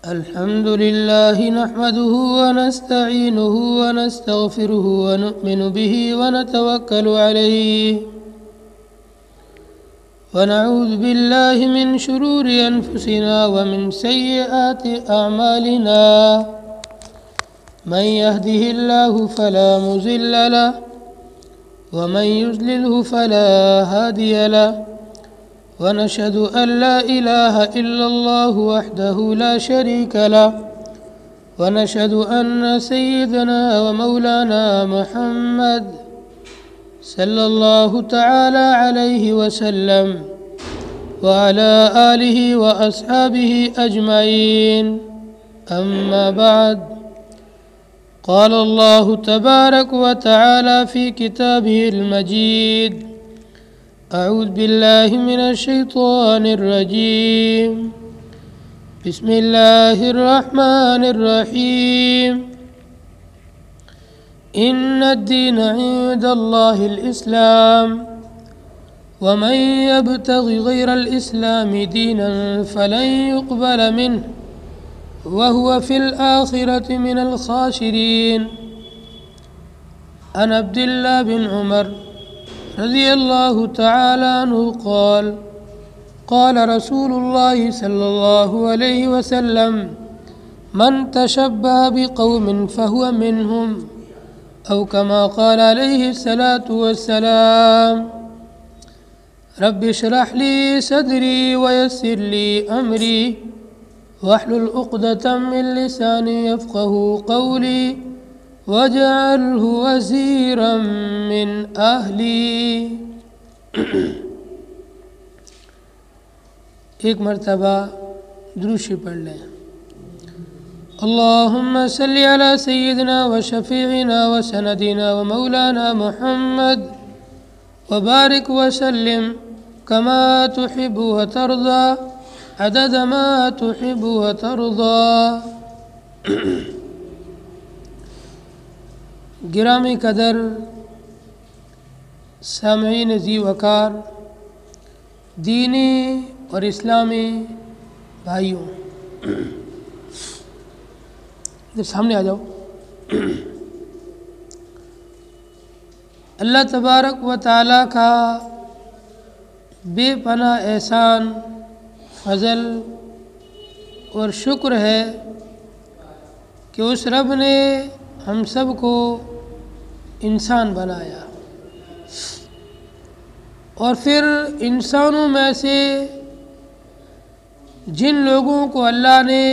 الحمد لله نحمده ونستعينه ونستغفره ونؤمن به ونتوكل عليه ونعوذ بالله من شرور أنفسنا ومن سيئات أعمالنا من يهده الله فلا مضل له ومن يضلله فلا هادي له ونشهد أن لا إله إلا الله وحده لا شريك له ونشهد أن سيدنا ومولانا محمد صلى الله تعالى عليه وسلم وعلى آله وأصحابه أجمعين. أما بعد، قال الله تبارك وتعالى في كتابه المجيد: أعوذ بالله من الشيطان الرجيم. بسم الله الرحمن الرحيم. إن الدين عند الله الإسلام ومن يبتغ غير الإسلام دينا فلن يقبل منه وهو في الآخرة من الخاسرين. عن عبد الله بن عمر رضي الله تعالى عنه قال: قال رسول الله صلى الله عليه وسلم: من تشبه بقوم فهو منهم، أو كما قال عليه الصلاة والسلام. رب اشرح لي صدري ويسر لي أمري واحلل عقدة من لساني يفقه قولي واجعله وزيرا من أهلي. ایک مرتبہ دروشی پڑھ لیں. اللهم صل على سيدنا وشفيعنا وسندنا ومولانا محمد وبارك وسلم كما تحب وترضى عدد ما تحب وترضى. گرامی قدر سامعین ذی وقار، دینی اور اسلامی بھائیوں، ادھر سامنے آ جاؤ. اللہ تبارک و تعالیٰ کا بے پناہ احسان، فضل اور شکر ہے کہ اس رب نے ہم سب کو انسان بنایا اور پھر انسانوں میں سے جن لوگوں کو اللہ نے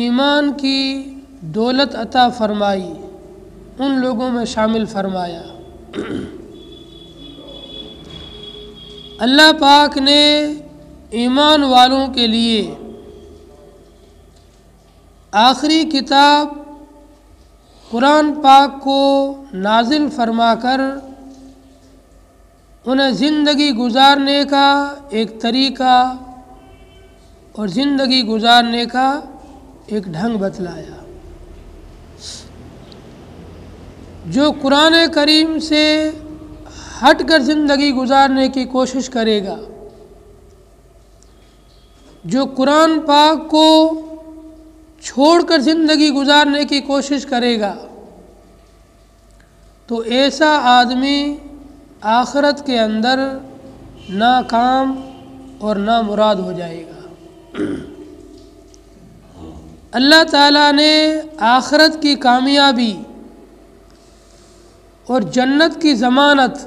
ایمان کی دولت عطا فرمائی ان لوگوں میں شامل فرمایا. اللہ پاک نے ایمان والوں کے لیے آخری کتاب قرآن پاک کو نازل فرما کر انہیں زندگی گزارنے کا ایک طریقہ اور زندگی گزارنے کا ایک ڈھنگ بتلایا. جو قرآن کریم سے ہٹ کر زندگی گزارنے کی کوشش کرے گا، جو قرآن پاک کو چھوڑ کر زندگی گزارنے کی کوشش کرے گا، تو ایسا آدمی آخرت کے اندر ناکام اور نامراد ہو جائے گا. اللہ تعالیٰ نے آخرت کی کامیابی اور جنت کی ضمانت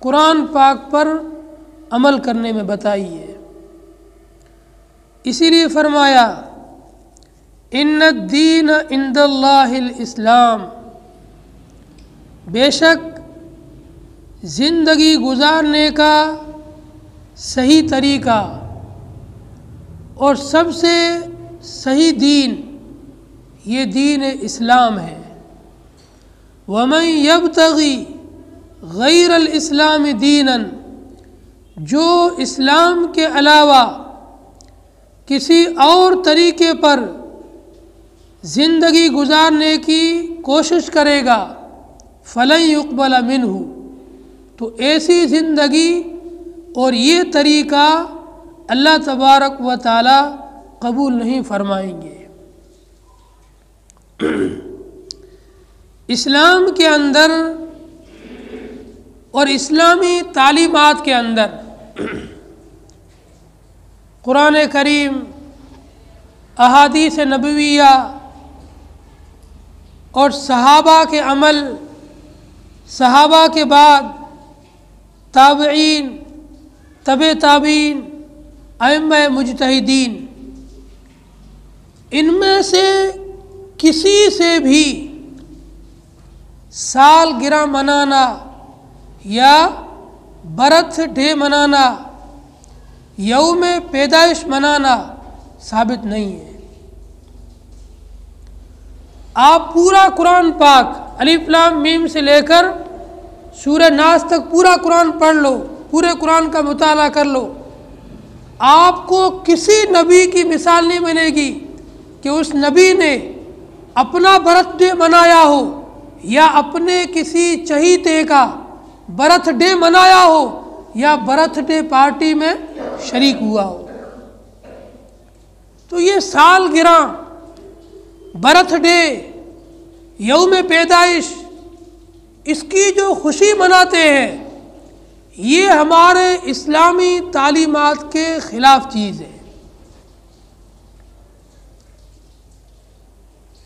قرآن پاک پر عمل کرنے میں بتائی ہے. اسی لیے فرمایا: ان الدین عند اللہ الاسلام. بے شک زندگی گزارنے کا صحیح طریقہ اور سب سے صحیح دین یہ دین اسلام ہے. ومن یبتغی غیر الاسلام دینا، جو اسلام کے علاوہ کسی اور طریقے پر زندگی گزارنے کی کوشش کرے گا، فلن یقبل منہ، تو ایسی زندگی اور یہ طریقہ اللہ تبارک و تعالی قبول نہیں فرمائیں گے۔ اسلام کے اندر اور اسلامی تعلیمات کے اندر قرآن کریم، احادیث نبویہ اور صحابہ کے عمل، صحابہ کے بعد تابعین، تبع تابعین، ائمہ مجتہدین، ان میں سے کسی سے بھی سالگرہ منانا یا برتھ ڈے منانا، یوم پیدائش منانا ثابت نہیں ہے۔ آپ پورا قرآن پاک الف لام میم سے لے کر سورہ ناس تک پورا قرآن پڑھ لو، پورے قرآن کا مطالعہ کر لو، آپ کو کسی نبی کی مثال نہیں ملے گی کہ اس نبی نے اپنا برتھ ڈے منایا ہو یا اپنے کسی چہیتے کا برتھ ڈے منایا ہو یا برتھ ڈے پارٹی میں شریک ہوا ہو۔ تو یہ سالگرہ، برتھ ڈے، یوم پیدائش، اس کی جو خوشی مناتے ہیں، یہ ہمارے اسلامی تعلیمات کے خلاف چیز ہے۔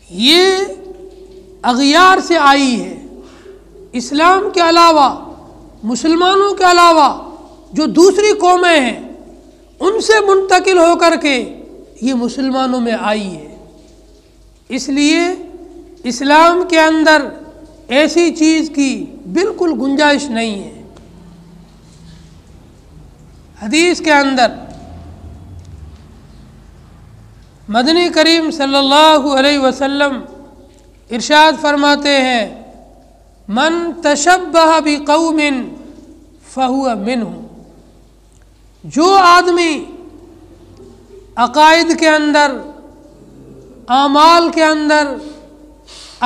یہ اغیار سے آئی ہے۔ اسلام کے علاوہ، مسلمانوں کے علاوہ جو دوسری قومیں ہیں، ان سے منتقل ہو کر کے یہ مسلمانوں میں آئی ہے۔ اس لیے اسلام کے اندر ایسی چیز کی بالکل گنجائش نہیں ہے۔ حدیث کے اندر مدنی کریم صلی اللہ علیہ وسلم ارشاد فرماتے ہیں، من تشبہ بقوم فہو منہم، جو آدمی عقائد کے اندر، اعمال کے اندر،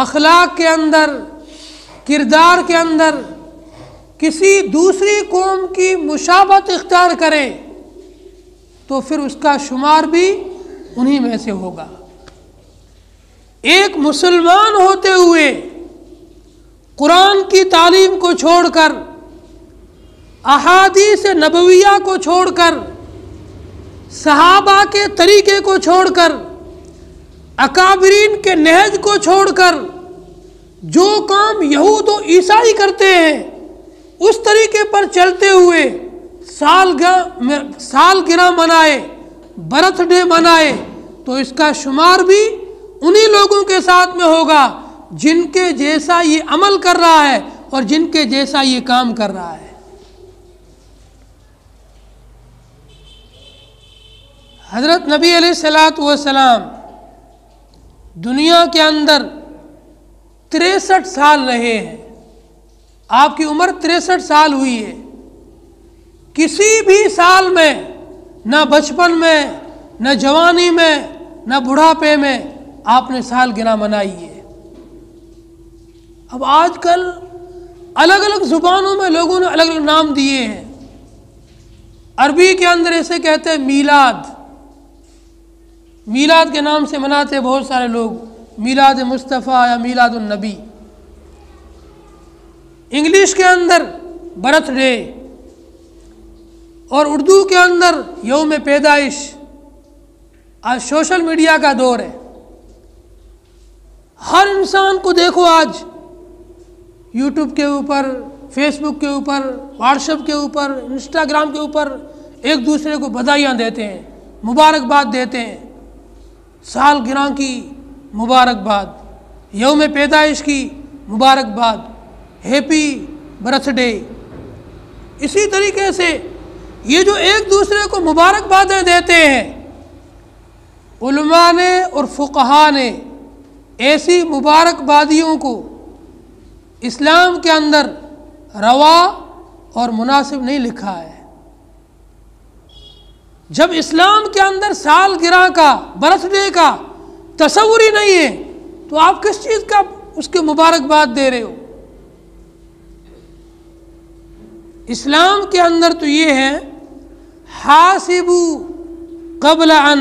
اخلاق کے اندر، کردار کے اندر کسی دوسری قوم کی مشابہت اختیار کرے تو پھر اس کا شمار بھی انہی میں سے ہوگا۔ ایک مسلمان ہوتے ہوئے قرآن کی تعلیم کو چھوڑ کر، احادیث نبویہ کو چھوڑ کر، صحابہ کے طریقے کو چھوڑ کر، اکابرین کے نہج کو چھوڑ کر جو کام یہود و عیسائی کرتے ہیں اس طریقے پر چلتے ہوئے سالگرہ منائے، برتھ ڈے منائے تو اس کا شمار بھی انہی لوگوں کے ساتھ میں ہوگا جن کے جیسا یہ عمل کر رہا ہے اور جن کے جیسا یہ کام کر رہا ہے۔ حضرت نبی علیہ الصلوۃ والسلام دنیا کے اندر 63 سال رہے ہیں۔ آپ کی عمر 63 سال ہوئی ہے۔ کسی بھی سال میں، نہ بچپن میں، نہ جوانی میں، نہ بڑھاپے میں آپ نے سالگرہ منائی ہے۔ اب آج کل الگ الگ زبانوں میں لوگوں نے الگ الگ نام دیے ہیں۔ عربی کے اندر اسے کہتے ہیں میلاد، میلاد کے نام سے مناتے ہیں بہت سارے لوگ، میلاد مصطفیٰ یا میلاد النبی۔ انگلش کے اندر برتھ ڈے اور اردو کے اندر یوم پیدائش۔ آج سوشل میڈیا کا دور ہے، ہر انسان کو دیکھو آج یوٹیوب کے اوپر، فیس بک کے اوپر، واٹس ایپ کے اوپر، انسٹاگرام کے اوپر ایک دوسرے کو بدھائیاں دیتے ہیں، مبارکباد دیتے ہیں، سالگرہ کی مبارکباد، یوم پیدائش کی مبارکباد، ہیپی برتھ ڈے۔ اسی طریقے سے یہ جو ایک دوسرے کو مبارکبادیں دیتے ہیں، علماء نے اور فقہاء نے ایسی مبارکبادیوں کو اسلام کے اندر روا اور مناسب نہیں لکھا ہے۔ جب اسلام کے اندر سالگرہ کا، برتھ ڈے کا تصور ہی نہیں ہے تو آپ کس چیز کا اس کے مبارکباد دے رہے ہو؟ اسلام کے اندر تو یہ ہے، حاسبوا قبل ان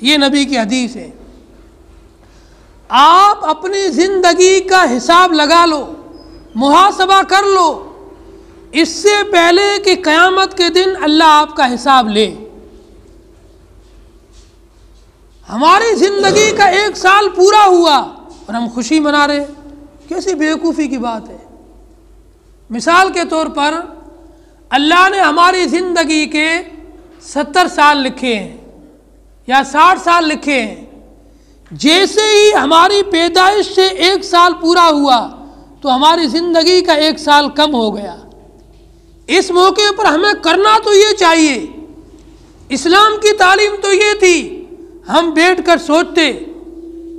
یہ نبی کی حدیث ہے۔ آپ اپنی زندگی کا حساب لگا لو، محاسبہ کر لو، اس سے پہلے کہ قیامت کے دن اللہ آپ کا حساب لے۔ ہماری زندگی کا 1 سال پورا ہوا اور ہم خوشی منا رہے، کیسی بیوقوفی کی بات ہے۔ مثال کے طور پر اللہ نے ہماری زندگی کے 70 سال لکھے ہیں یا 60 سال لکھے ہیں، جیسے ہی ہماری پیدائش سے 1 سال پورا ہوا تو ہماری زندگی کا 1 سال کم ہو گیا۔ اس موقع پر ہمیں کرنا تو یہ چاہیے، اسلام کی تعلیم تو یہ تھی، ہم بیٹھ کر سوچتے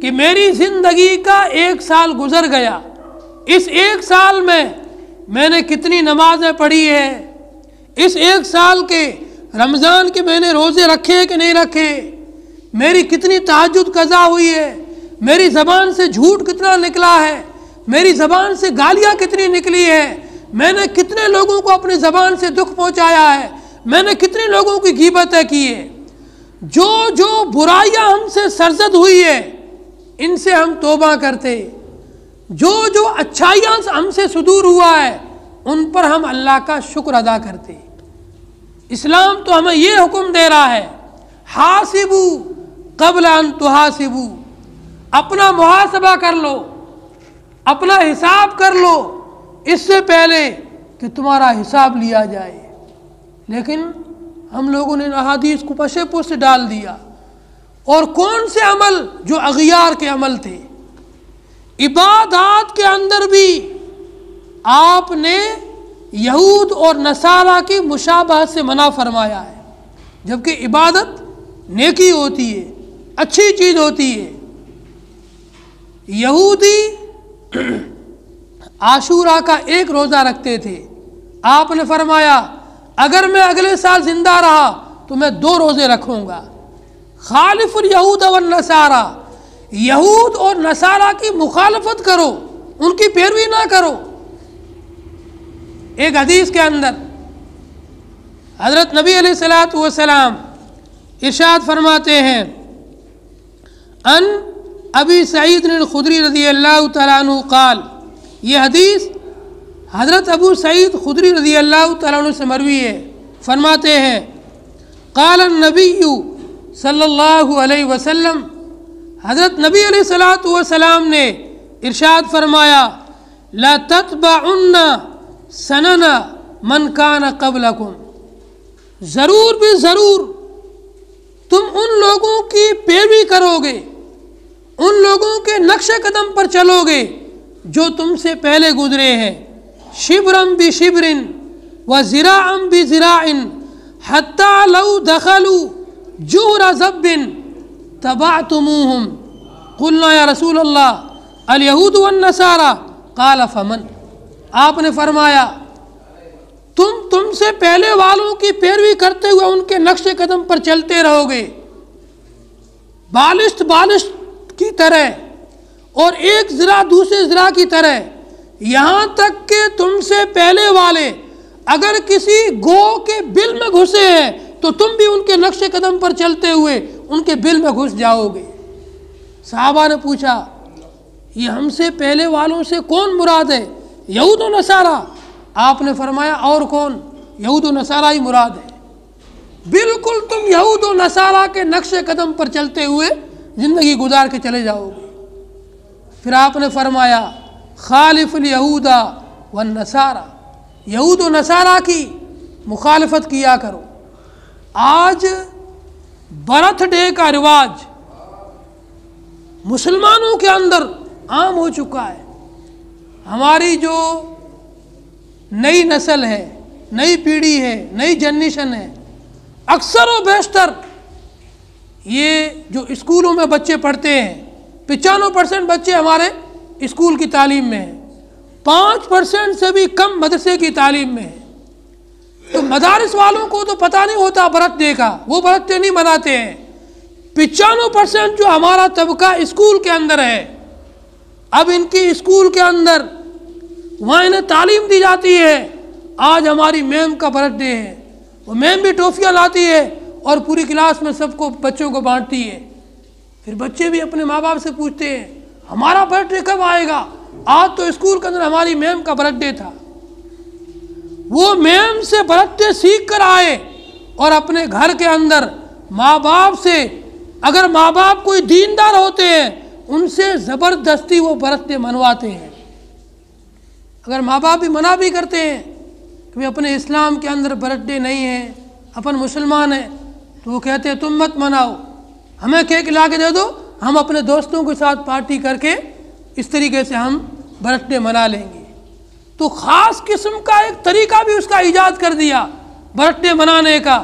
کہ میری زندگی کا 1 سال گزر گیا، اس 1 سال میں نے کتنی نمازیں پڑھی ہے، اس 1 سال کے رمضان کے میں نے روزے رکھے کہ نہیں رکھے، میری کتنی تہجد قضا ہوئی ہے، میری زبان سے جھوٹ کتنا نکلا ہے، میری زبان سے گالیاں کتنی نکلی ہے، میں نے کتنے لوگوں کو اپنی زبان سے دکھ پہنچایا ہے، میں نے کتنے لوگوں کی غیبتیں کی ہے۔ جو برائیاں ہم سے سرزد ہوئی ہے ان سے ہم توبہ کرتے، جو اچھائیاں ہم سے صدور ہوا ہے ان پر ہم اللہ کا شکر ادا کرتے۔ اسلام تو ہمیں یہ حکم دے رہا ہے، حاسبو قبل ان تحاسبو، اپنا محاسبہ کر لو، اپنا حساب کر لو اس سے پہلے کہ تمہارا حساب لیا جائے۔ لیکن ہم لوگوں نے احادیث کو پشے پشت ڈال دیا، اور کون سے عمل جو اغیار کے عمل تھے، عبادات کے اندر بھی آپ نے یہود اور نصارہ کی مشابہت سے منع فرمایا ہے، جبکہ عبادت نیکی ہوتی ہے، اچھی چیز ہوتی ہے۔ یہودی عاشورہ کا 1 روزہ رکھتے تھے، آپ نے فرمایا اگر میں اگلے سال زندہ رہا تو میں 2 روزے رکھوں گا۔ خالف الیہود والنصارہ، یہود اور نصارہ کی مخالفت کرو، ان کی پیروی نہ کرو۔ ایک حدیث کے اندر حضرت نبی علیہ الصلوۃ والسلام ارشاد فرماتے ہیں، ان ابی سعید الخدری رضی اللہ تعالیٰ عنہ قال، یہ حدیث حضرت ابو سعید خدری رضی اللہ تعالیٰ عنہ سے مروی ہے، فرماتے ہیں قال النبی صلی اللہ علیہ وسلم، حضرت نبی علیہ الصلوۃ والسلام نے ارشاد فرمایا، لا تتبعن سنن من کان قبلکم، ضرور بھی ضرور تم ان لوگوں کی پیروی کرو گے، ان لوگوں کے نقش قدم پر چلو گے جو تم سے پہلے گزرے ہیں، شبرم بشبرن وذراعم بذراع حتی لو دخلوا جحر ذب تبعتموہم، قلنا یا رسول اللہ الیہود والنصارى قال فمن، آپ نے فرمایا تم سے پہلے والوں کی پیروی کرتے ہوئے ان کے نقش قدم پر چلتے رہو گے، بالشت کی طرح، اور ایک ذرا دوسرے ذرا کی طرح، یہاں تک کہ تم سے پہلے والے اگر کسی گو کے بل میں گھسے ہیں تو تم بھی ان کے نقش قدم پر چلتے ہوئے ان کے بل میں گھس جاؤ گے۔ صحابہ نے پوچھا یہ ہم سے پہلے والوں سے کون مراد ہے؟ یہود و نصارہ۔ آپ نے فرمایا اور کون؟ یہود و نصارہ ہی مراد ہے۔ بالکل تم یہود و نصارہ کے نقش قدم پر چلتے ہوئے زندگی گزار کے چلے جاؤ گے۔ پھر آپ نے فرمایا خالف الیہود والنصارہ، یہود و نصارہ کی مخالفت کیا کرو۔ آج برتھ ڈے کا رواج مسلمانوں کے اندر عام ہو چکا ہے۔ ہماری جو نئی نسل ہے، نئی پیڑھی ہے، نئی جنریشن ہے، اکثر و بیشتر یہ جو اسکولوں میں بچے پڑھتے ہیں، 95% بچے ہمارے اسکول کی تعلیم میں ہیں، 5% سے بھی کم مدرسے کی تعلیم میں ہیں۔ تو مدارس والوں کو تو پتہ نہیں ہوتا برتھ ڈے کا، وہ برتھ ڈے نہیں مناتے ہیں۔ 95% جو ہمارا طبقہ اسکول کے اندر ہے، اب ان کی اسکول کے اندر وہاں انہیں تعلیم دی جاتی ہے، آج ہماری میم کا برتھ ڈے ہے، وہ میم بھی ٹوفیاں لاتی ہے اور پوری کلاس میں سب کو بچوں کو بانٹتی ہے۔ پھر بچے بھی اپنے ماں باپ سے پوچھتے ہیں ہمارا برتھ ڈے کب آئے گا؟ آج تو اسکول کے اندر ہماری میم کا برتھ ڈے تھا۔ وہ میم سے برتھ ڈے سیکھ کر آئے اور اپنے گھر کے اندر ماں باپ سے، اگر ماں باپ کوئی دیندار ہوتے ہیں ان سے زبردستی وہ برتھ ڈے منواتے ہیں۔ اگر ماں باپ بھی منع بھی کرتے ہیں کہ اپنے اسلام کے اندر برتھ ڈے نہیں ہے، اپن مسلمان ہیں، تو وہ کہتے ہیں تم مت مناؤ، ہمیں کیک لا کے دے دو، ہم اپنے دوستوں کے ساتھ پارٹی کر کے اس طریقے سے ہم برتھ ڈے منا لیں گے۔ تو خاص قسم کا ایک طریقہ بھی اس کا ایجاد کر دیا برتھ ڈے منانے کا،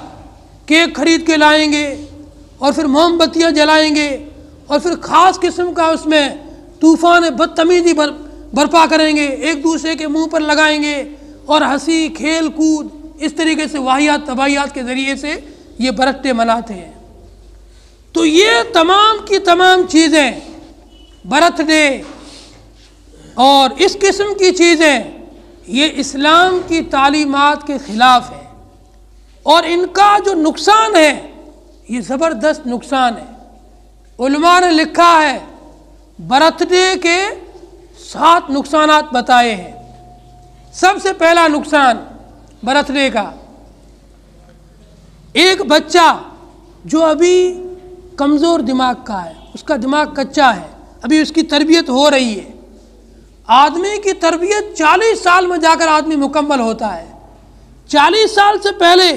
کیک خرید کے لائیں گے اور پھر موم بتیاں جلائیں گے اور پھر خاص قسم کا اس میں طوفان بدتمیزی برپا کریں گے، ایک دوسرے کے منہ پر لگائیں گے اور ہنسی کھیل کود اس طریقے سے واہیات تباہیات کے ذریعے سے یہ برتھ ڈے مناتے ہیں۔ تو یہ تمام کی تمام چیزیں، برتھ ڈے اور اس قسم کی چیزیں، یہ اسلام کی تعلیمات کے خلاف ہے اور ان کا جو نقصان ہے یہ زبردست نقصان ہے۔ علماء نے لکھا ہے برتھ ڈے کے 7 نقصانات بتائے ہیں۔ سب سے پہلا نقصان برتھ ڈے کا، ایک بچہ جو ابھی کمزور دماغ کا ہے، اس کا دماغ کچا ہے، ابھی اس کی تربیت ہو رہی ہے۔ آدمی کی تربیت 40 سال میں جا کر آدمی مکمل ہوتا ہے، 40 سال سے پہلے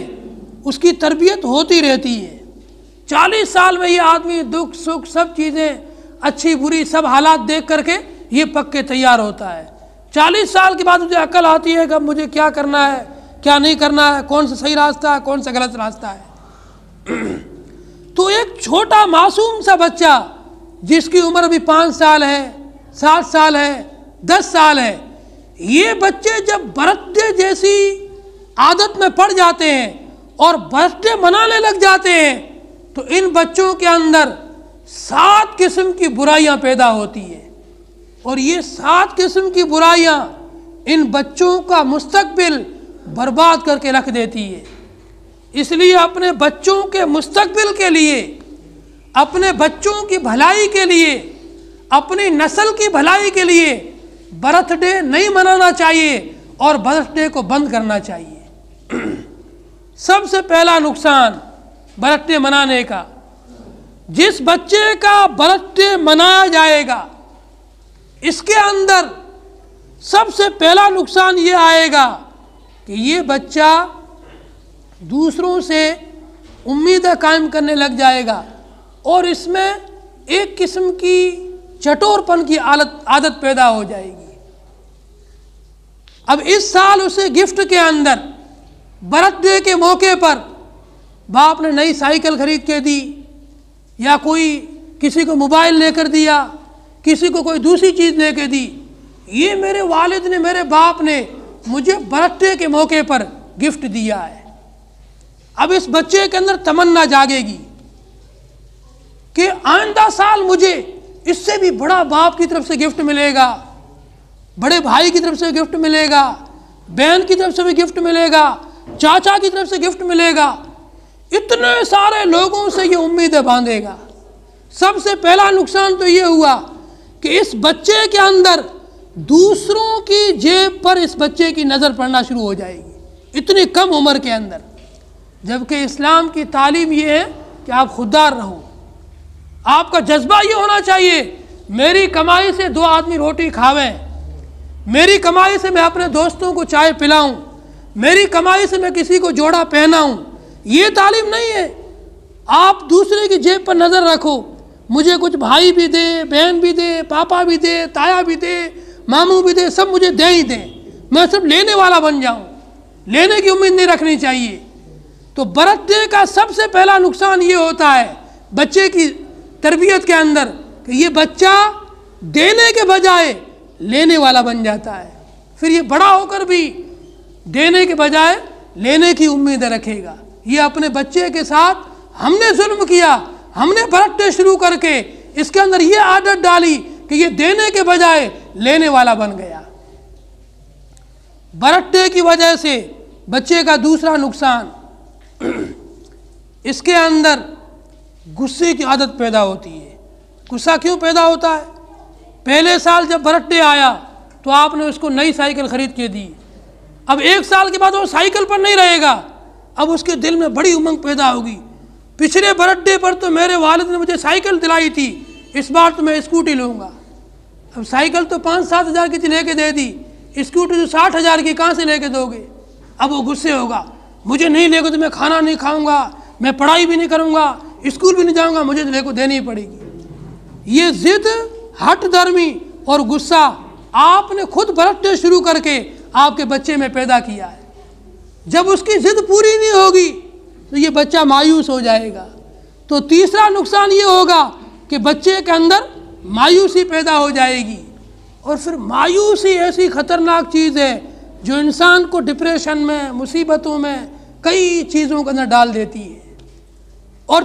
اس کی تربیت ہوتی رہتی ہے۔ 40 سال میں یہ آدمی دکھ سکھ سب چیزیں اچھی بری سب حالات دیکھ کر کے یہ پک کے تیار ہوتا ہے۔ 40 سال کے بعد مجھے عقل آتی ہے کہ اب مجھے کیا کرنا ہے کیا نہیں کرنا ہے، کون سا صحیح راستہ ہے کون سا غلط راستہ ہے۔ تو ایک چھوٹا معصوم سا بچہ جس کی عمر ابھی 5 سال ہے، 7 سال ہے، 10 سال ہے، یہ بچے جب برتھ ڈے جیسی عادت میں پڑ جاتے ہیں اور برتھ ڈے منانے لگ جاتے ہیں تو ان بچوں کے اندر 7 قسم کی برائیاں پیدا ہوتی ہیں اور یہ 7 قسم کی برائیاں ان بچوں کا مستقبل برباد کر کے رکھ دیتی ہے۔ اس لیے اپنے بچوں کے مستقبل کے لیے، اپنے بچوں کی بھلائی کے لیے، اپنی نسل کی بھلائی کے لیے برتھ ڈے نہیں منانا چاہیے اور برتھ ڈے کو بند کرنا چاہیے۔ سب سے پہلا نقصان برتھ ڈے منانے کا، جس بچے کا برتھ ڈے منایا جائے گا اس کے اندر سب سے پہلا نقصان یہ آئے گا کہ یہ بچہ دوسروں سے امیدیں قائم کرنے لگ جائے گا اور اس میں ایک قسم کی چٹور پن کی عادت پیدا ہو جائے گی۔ اب اس سال اسے گفٹ کے اندر برتھ ڈے کے موقع پر باپ نے نئی سائیکل خرید کے دی یا کوئی کسی کو موبائل لے کر دیا، کسی کو کوئی دوسری چیز لے کے دی، یہ میرے والد نے میرے باپ نے مجھے برتھ ڈے کے موقع پر گفٹ دیا ہے۔ اب اس بچے کے اندر تمنا جاگے گی کہ آئندہ سال مجھے اس سے بھی بڑا باپ کی طرف سے گفٹ ملے گا، بڑے بھائی کی طرف سے گفٹ ملے گا، بہن کی طرف سے بھی گفٹ ملے گا، چاچا کی طرف سے گفٹ ملے گا، اتنے سارے لوگوں سے یہ امیدیں باندھے گا۔ سب سے پہلا نقصان تو یہ ہوا کہ اس بچے کے اندر دوسروں کی جیب پر اس بچے کی نظر پڑنا شروع ہو جائے گی اتنی کم عمر کے اندر، جبکہ اسلام کی تعلیم یہ ہے کہ آپ خوددار رہو۔ آپ کا جذبہ یہ ہونا چاہیے میری کمائی سے 2 آدمی روٹی کھاویں، میری کمائی سے میں اپنے دوستوں کو چائے پلاؤں، میری کمائی سے میں کسی کو جوڑا پہناؤں۔ یہ تعلیم نہیں ہے۔ آپ دوسرے کی جیب پر نظر رکھو، مجھے کچھ بھائی بھی دے، بہن بھی دے، پاپا بھی دے، تایا بھی دے، ماموں بھی دے، سب مجھے دے ہی دیں، میں صرف لینے والا بن جاؤں، لینے کی امید نہیں رکھنی چاہیے۔ تو برتھ ڈے کا سب سے پہلا نقصان یہ ہوتا ہے بچے کی تربیت کے اندر کہ یہ بچہ دینے کے بجائے لینے والا بن جاتا ہے، پھر یہ بڑا ہو کر بھی دینے کے بجائے لینے کی امیدیں رکھے گا۔ یہ اپنے بچے کے ساتھ ہم نے ظلم کیا، ہم نے برتھ ڈے شروع کر کے اس کے اندر یہ عادت ڈالی کہ یہ دینے کے بجائے لینے والا بن گیا۔ برتھ ڈے کی وجہ سے بچے کا دوسرا نقصان، اس کے اندر غصے کی عادت پیدا ہوتی ہے۔ غصہ کیوں پیدا ہوتا ہے؟ پہلے سال جب برتھ ڈے آیا تو آپ نے اس کو نئی سائیکل خرید کے دی، اب 1 سال کے بعد وہ سائیکل پر نہیں رہے گا، اب اس کے دل میں بڑی امنگ پیدا ہوگی، پچھلے برتھ ڈے پر تو میرے والد نے مجھے سائیکل دلائی تھی، اس بار تو میں اسکوٹی لوں گا۔ اب سائیکل تو 5-7 ہزار کی لے کے دے دی، اسکوٹی تو 60 ہزار کی کہاں سے لے کے دو گے؟ اب وہ غصے ہوگا، مجھے نہیں لے گا تو میں کھانا نہیں کھاؤں گا، میں پڑھائی بھی نہیں کروں گا، اسکول بھی نہیں جاؤں گا، مجھے تو لے کو دینی پڑے گی۔ یہ ضد، ہٹ درمی اور غصہ آپ نے خود برتھ ڈے شروع کر کے آپ کے بچے میں پیدا کیا ہے۔ جب اس کی ضد پوری نہیں ہوگی تو یہ بچہ مایوس ہو جائے گا۔ تو تیسرا نقصان یہ ہوگا کہ بچے کے اندر مایوسی پیدا ہو جائے گی، اور پھر مایوسی ایسی خطرناک چیز ہے جو انسان کو ڈپریشن میں، مصیبتوں میں، کئی چیزوں کے اندر ڈال دیتی ہے۔ اور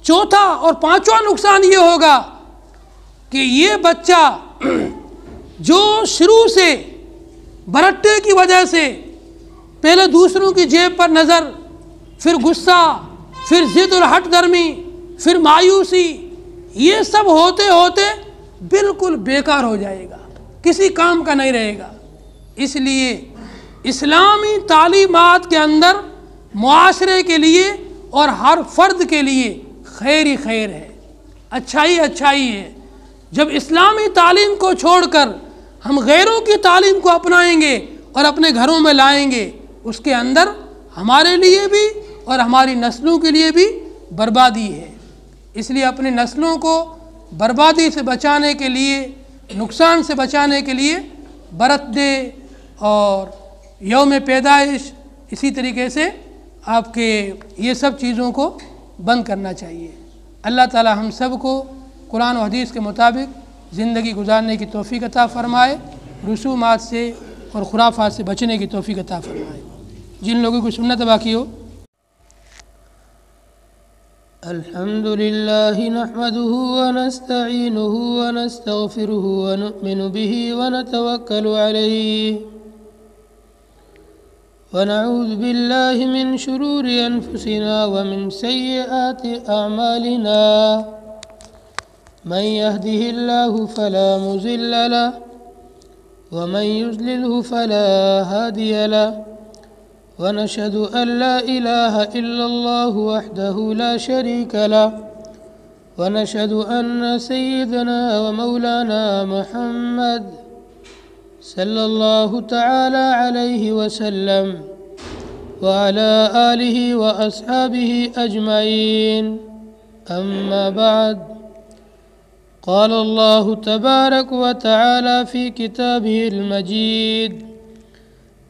چوتھا اور پانچواں نقصان یہ ہوگا کہ یہ بچہ جو شروع سے برتھ ڈے کی وجہ سے پہلے دوسروں کی جیب پر نظر، پھر غصہ، پھر ضد اور ہٹ درمی، پھر مایوسی، یہ سب ہوتے ہوتے بالکل بیکار ہو جائے گا، کسی کام کا نہیں رہے گا۔ اس لیے اسلامی تعلیمات کے اندر معاشرے کے لیے اور ہر فرد کے لیے خیر ہی خیر ہے، اچھائی اچھائی ہے۔ جب اسلامی تعلیم کو چھوڑ کر ہم غیروں کی تعلیم کو اپنائیں گے اور اپنے گھروں میں لائیں گے، اس کے اندر ہمارے لیے بھی اور ہماری نسلوں کے لیے بھی بربادی ہے۔ اس لیے اپنی نسلوں کو بربادی سے بچانے کے لیے، نقصان سے بچانے کے لیے برتھ ڈے اور یوم پیدائش، اسی طریقے سے آپ کے یہ سب چیزوں کو بند کرنا چاہیے۔ اللہ تعالی ہم سب کو قرآن و حدیث کے مطابق زندگی گزارنے کی توفیق عطا فرمائے، رسومات سے اور خرافات سے بچنے کی توفیق عطا فرمائے۔ جن لوگوں کو سنت باقی ہو، الحمد لله نحمده ونستعينه ونستغفره ونؤمن به ونتوكل عليه ونعوذ بالله من شرور أنفسنا ومن سيئات أعمالنا، من يهده الله فلا مضل له ومن يضلله فلا هادي له، ونشهد أن لا إله إلا الله وحده لا شريك له، ونشهد أن سيدنا ومولانا محمد صلى الله تعالى عليه وسلم وعلى آله وأصحابه أجمعين، أما بعد، قال الله تبارك وتعالى في كتابه المجيد: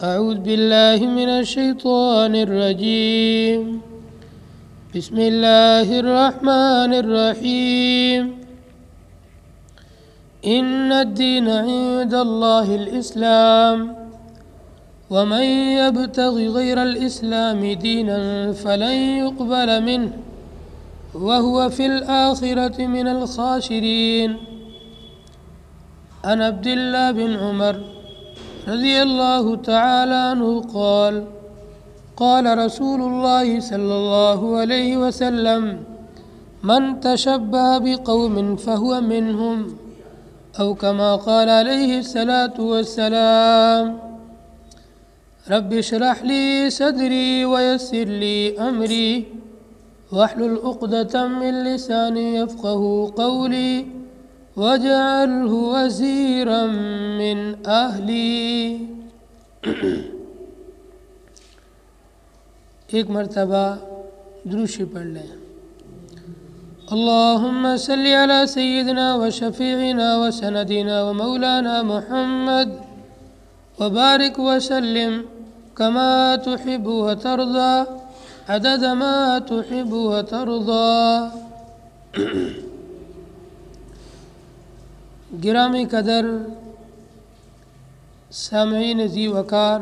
أعوذ بالله من الشيطان الرجيم، بسم الله الرحمن الرحيم، إن الدين عند الله الإسلام، ومن يبتغ غير الإسلام دينا فلن يقبل منه وهو في الآخرة من الخاسرين۔ عن عبد الله بن عمر رضی اللہ تعالی عنہ قال: قال رسول اللہ صلی اللہ علیہ وسلم: من تشبہ بقوم فهو منهم، او کما قال علیہ الصلاة والسلام۔ رب اشرح لی صدری ویسر لی امری واحلل عقدۃ من لسانی یفقهوا قولی وَاجْعَلْهُ وَزِيرًا مِّنْ أَهْلِي۔ ایک مرتبہ درود شریف پڑھ لیں۔ اللہم صلی علی سیدنا و شفیعنا و سندنا و مولانا محمد وبارک وسلم کما تحب و ترضى عدد ما تحب و ترضى۔ گرامی قدر سامعین ذی وقار،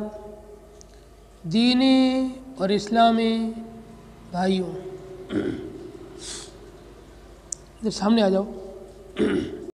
دینی اور اسلامی بھائیوں، ادھر سامنے آ جاؤ۔